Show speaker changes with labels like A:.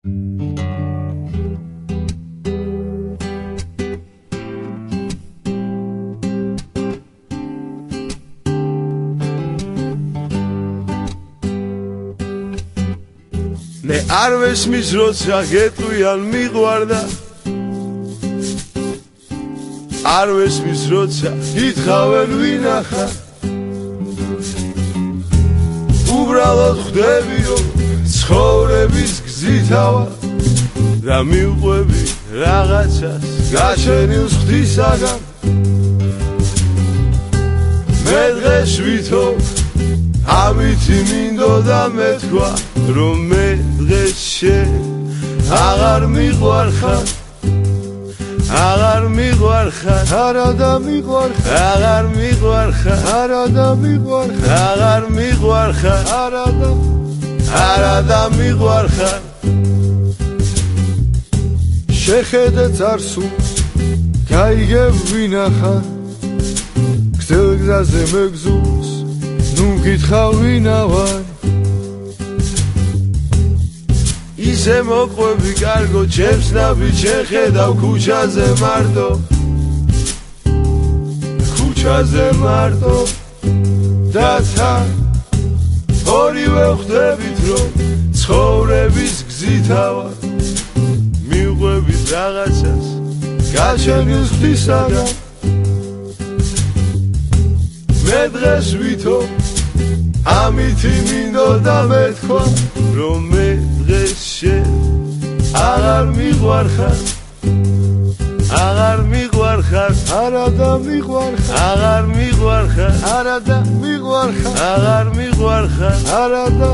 A: მე არ ვესმის როცა გეტყვიან მიყვარდა არ ვესმის როცა გითხავენ ვინახარ უბრალოდ ხვდები რომ ცხოვრების გზითავა და მივყვები რაღაცას გაჩენილ ღვთისაგან მე დღეს ვითომ ამითი მინდოდა მეთქვა რომ მე დღეს შენ აღარ მიყვარხარ აღარ მიყვარხარ არადა მიყვარხარ აღარ მიყვარხარ არადა მიყვარხარ აღარ მიყვარხარ არადა მიყვარხარ შეხედე წარსულს გაიგებ ვინახარ გზელ გზაზე მეგზურს ნუ გითხავ ვინა ვარ ისე მოყვები კარგო ჩემს ნაბიჯს შეხედავ ქუჩაზე მარტო და თან ორივე ხვდებით რომ ცხოვრების გზითავა მივყვებით რაღაცას გაჩენილ ღვთისაგან მე დღეს ვითომ ამითი მინდოდა მეთქვა რომ მე დღეს შენ აღარ მიყვარხარ აღარ მიყვარხარ არადა მიყვარხარ აღარ მიყვარხარ არადა მიყვარხარ აღარ მიყვარხარ არადა